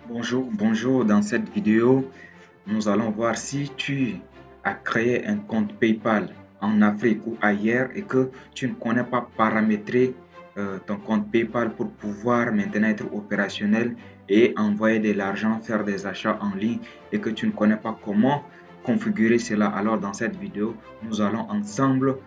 Bonjour. Dans cette vidéo, nous allons voir si tu as créé un compte PayPal en Afrique ou ailleurs et que tu ne connais pas paramétrer ton compte PayPal pour pouvoir maintenant être opérationnel et envoyer de l'argent, faire des achats en ligne et que tu ne connais pas comment configurer cela. Alors dans cette vidéo, nous allons ensemble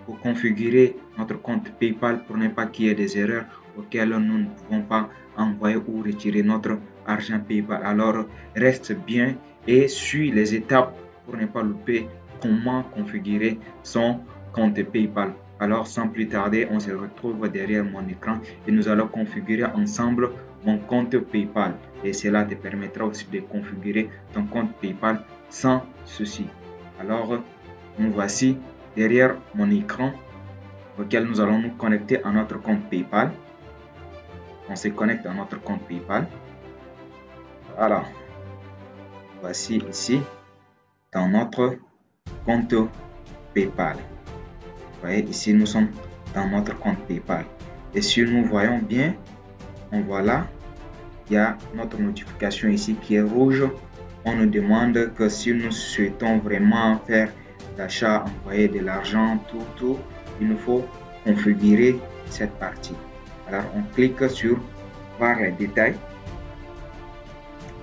pour configurer notre compte PayPal pour ne pas qu'il y ait des erreurs auxquelles nous ne pouvons pas envoyer ou retirer notre argent PayPal. Alors reste bien et suis les étapes pour ne pas louper comment configurer son compte PayPal. Alors sans plus tarder, on se retrouve derrière mon écran et nous allons configurer ensemble mon compte PayPal. Et cela te permettra aussi de configurer ton compte PayPal sans souci. Alors nous voici derrière mon écran auquel nous allons nous connecter à notre compte PayPal. On se connecte à notre compte PayPal. Voilà. Voici ici dans notre compte PayPal. Vous voyez ici nous sommes dans notre compte PayPal. Et si nous voyons bien, on voit là, il y a notre notification ici qui est rouge. On nous demande que si nous souhaitons vraiment faire l'achat, envoyer de l'argent, tout, il nous faut configurer cette partie. Alors on clique sur voir les détails.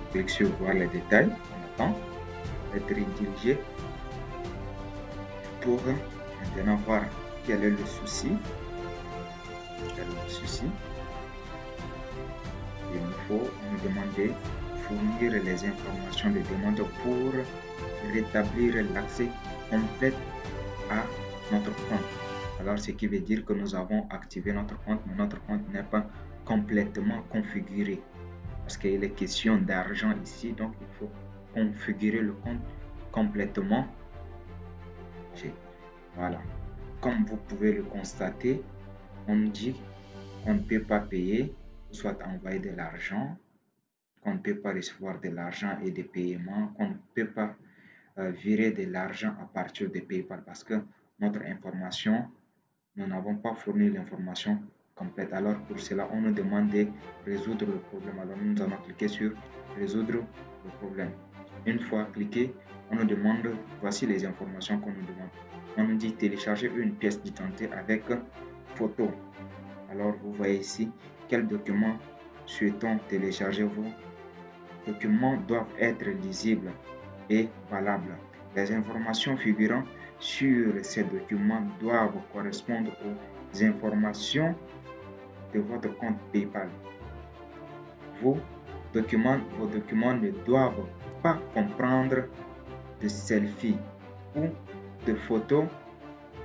On clique sur voir les détails. On attend d'être redirigé pour maintenant voir quel est le souci. Il nous faut nous demander fournir les informations de demande pour rétablir l'accès complet à notre compte. Alors ce qui veut dire que nous avons activé notre compte, mais notre compte n'est pas complètement configuré parce qu'il est question d'argent ici, donc il faut configurer le compte complètement. Voilà, comme vous pouvez le constater, on dit qu'on ne peut pas payer, soit envoyer de l'argent, qu'on ne peut pas recevoir de l'argent et des paiements, qu'on ne peut pas virer de l'argent à partir de PayPal parce que notre information, nous n'avons pas fourni l'information complète. Alors pour cela, on nous demande de résoudre le problème. Alors nous allons cliquer sur résoudre le problème. Une fois cliqué, on nous demande, voici les informations qu'on nous demande. On nous dit télécharger une pièce d'identité avec photo. Alors vous voyez ici quel document souhaitons télécharger. Vos documents doivent être lisibles et valables. Les informations figurant sur ces documents doivent correspondre aux informations de votre compte PayPal. Vos documents ne doivent pas comprendre de selfies ou de photos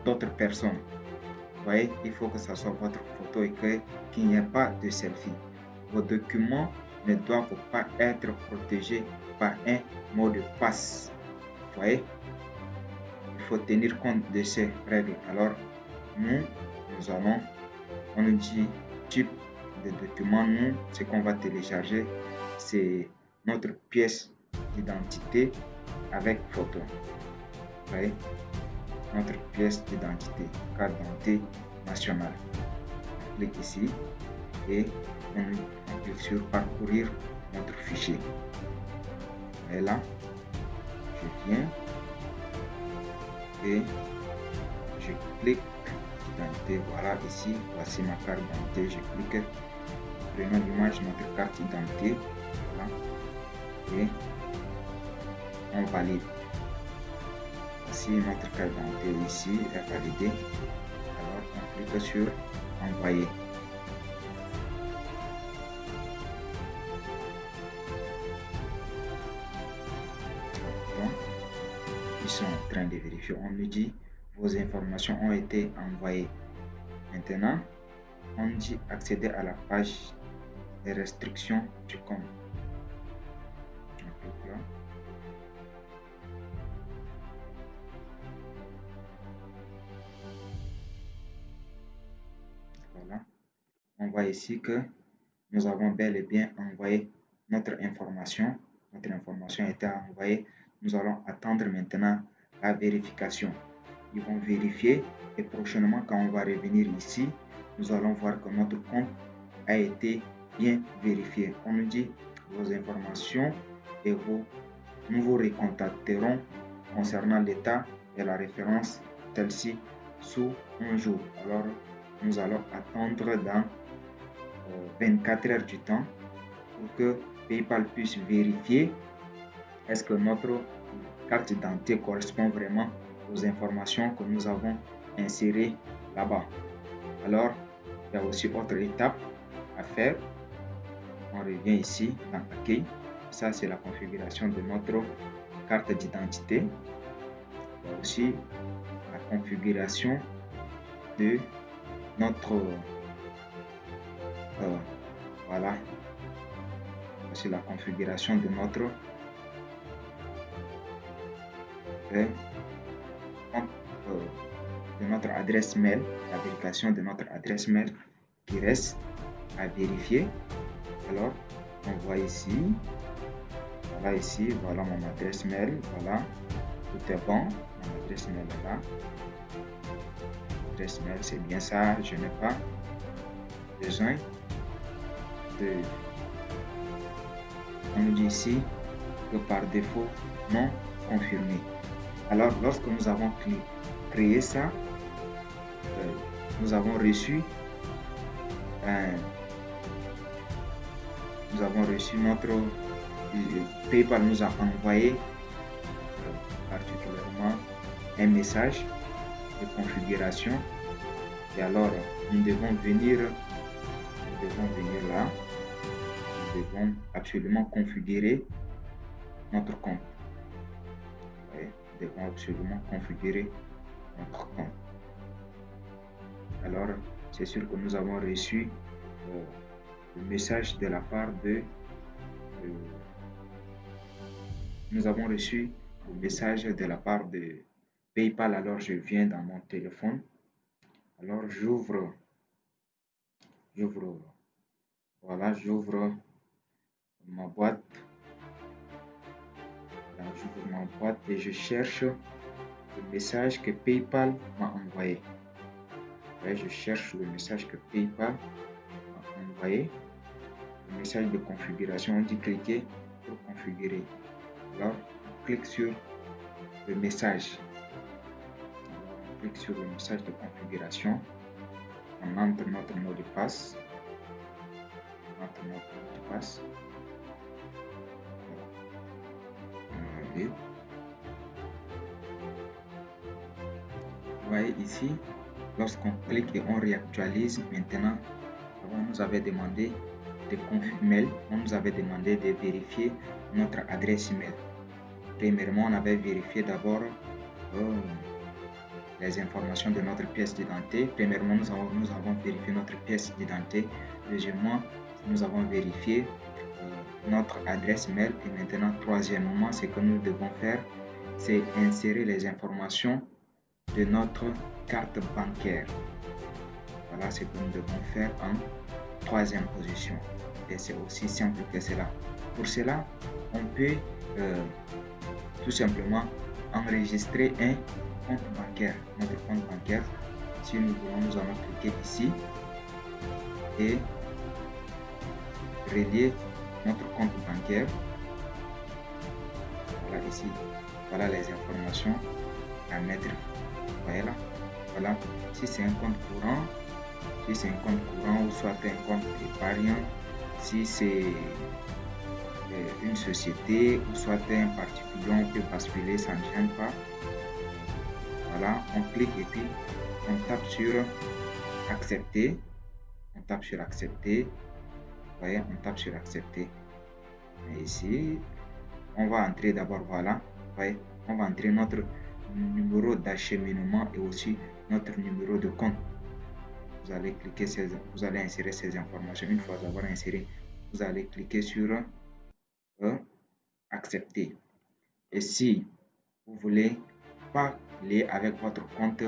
d'autres personnes. Vous voyez, il faut que ce soit votre photo et qu'il n'y ait pas de selfie. Vos documents ne doivent pas être protégés par un mot de passe. Vous voyez, il faut tenir compte de ces règles. Alors, on nous dit type de document. Nous, ce qu'on va télécharger, c'est notre pièce d'identité avec photo. Vous voyez, notre pièce d'identité, carte d'identité nationale. On clique ici et on clique sur parcourir notre fichier. Et là, je viens et je clique d'identité. Voilà ici, voici ma carte d'identité. Je clique, prenons l'image de notre carte d'identité. Voilà. Et on valide. Voici notre carte d'identité ici est validée. Alors on clique sur envoyer. Donc, ils sont en train de vérifier. On nous dit vos informations ont été envoyées. Maintenant, on dit accéder à la page des restrictions du compte. On clique là. Voilà. On voit ici que nous avons bel et bien envoyé notre information. Notre information a été envoyée. Nous allons attendre maintenant la vérification. Ils vont vérifier et prochainement, quand on va revenir ici, nous allons voir que notre compte a été bien vérifié. On nous dit vos informations et nous vous recontacterons concernant l'état et la référence celle-ci sous un jour. Alors, nous allons attendre dans 24 heures du temps pour que PayPal puisse vérifier est-ce que notre carte d'identité correspond vraiment aux informations que nous avons insérées là-bas. Alors, il y a aussi autre étape à faire. On revient ici dans Accueil. Ça, c'est la configuration de notre carte d'identité. Il y a aussi la configuration de notre voilà, c'est la configuration de notre adresse mail, la vérification de notre adresse mail qui reste à vérifier. Alors, on voit ici, voilà mon adresse mail, voilà, tout est bon, mon adresse mail est là. L'adresse mail, c'est bien ça, je n'ai pas besoin de... On nous dit ici que par défaut, non confirmé. Alors, lorsque nous avons créé ça, nous avons reçu notre PayPal nous a envoyé particulièrement un message de configuration. Et alors, nous devons venir là. Nous devons absolument configurer notre compte. Oui, nous devons absolument configurer notre compte. Alors, c'est sûr que nous avons reçu le message de la part de... nous avons reçu le message de la part de PayPal. Alors, je viens dans mon téléphone. Alors, j'ouvre ma boîte. Là, j'ouvre ma boîte et je cherche le message que PayPal m'a envoyé. Ouais, je cherche le message que PayPal m'a envoyé. Le message de configuration. On dit cliquer pour configurer. Alors, on clique sur le message. Alors, on clique sur le message de configuration. On entre notre mot de passe. Vous voyez ici, lorsqu'on clique et on réactualise, maintenant, on nous avait demandé de confirmer, on nous avait demandé de vérifier notre adresse email. Premièrement, on avait vérifié d'abord les informations de notre pièce d'identité. Premièrement, nous avons vérifié notre pièce d'identité. Deuxièmement, nous avons vérifié notre adresse mail. Et maintenant, troisièmement, ce que nous devons faire, c'est insérer les informations de notre carte bancaire. Voilà ce que nous devons faire en troisième position. Et c'est aussi simple que cela. Pour cela, on peut tout simplement enregistrer un compte bancaire. Notre compte bancaire, si nous voulons, nous allons cliquer ici et relier notre compte bancaire. Voilà ici, voilà les informations à mettre. Voyez là, voilà, si c'est un compte courant, ou soit un compte épargne, si c'est une société ou soit un particulier, on peut basculer, ça ne gêne pas. Voilà, on clique et puis on tape sur accepter. On tape sur accepter. Vous voyez, on tape sur accepter. Et ici, on va entrer d'abord, voilà. Vous voyez, on va entrer notre numéro d'acheminement et aussi notre numéro de compte. Vous allez cliquer, vous allez insérer ces informations. Une fois avoir inséré, vous allez cliquer sur accepter. Et si vous voulez pas lier avec votre compte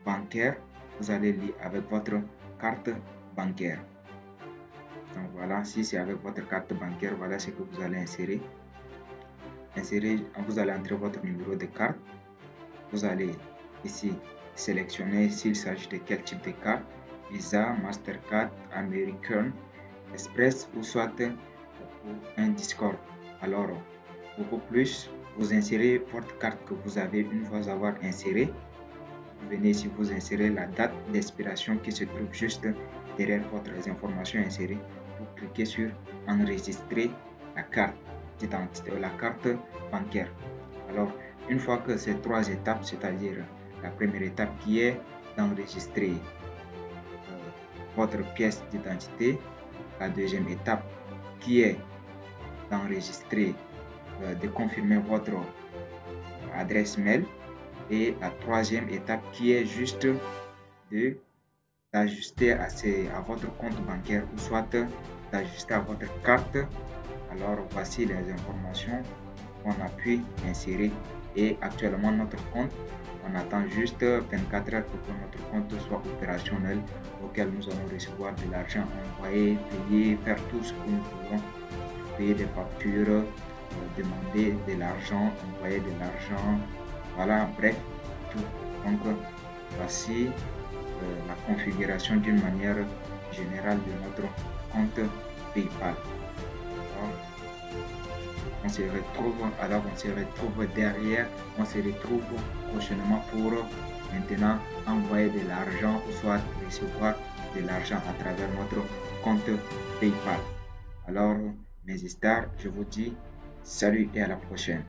bancaire, vous allez lier avec votre carte bancaire. Donc voilà, si c'est avec votre carte bancaire, voilà ce que vous allez insérer. Vous allez entrer votre numéro de carte. Vous allez ici sélectionner s'il s'agit de quel type de carte, Visa, Mastercard, American Express ou soit ou un Discord. Alors, beaucoup plus, vous insérez votre carte que vous avez. Une fois avoir inséré, vous venez ici, vous insérez la date d'expiration qui se trouve juste derrière votre information insérée. Vous cliquez sur enregistrer la carte d'identité, la carte bancaire. Alors, une fois que ces trois étapes, c'est-à-dire la première étape qui est d'enregistrer votre pièce d'identité, la deuxième étape qui est d'enregistrer, de confirmer votre adresse mail, et la troisième étape qui est juste d'ajuster à votre compte bancaire ou soit d'ajuster à votre carte. Alors voici les informations qu'on a pu insérer, et actuellement notre compte, on attend juste 24 heures pour que notre compte soit opérationnel, auquel nous allons recevoir de l'argent, envoyer, payer, faire tout ce que nous voulons, payer des factures, demander de l'argent, envoyer de l'argent, voilà, bref, tout. Donc voici la configuration d'une manière générale de notre compte PayPal. On se retrouve derrière, on se retrouve prochainement pour maintenant envoyer de l'argent ou soit recevoir de l'argent à travers notre compte PayPal. Alors mes stars, je vous dis salut et à la prochaine.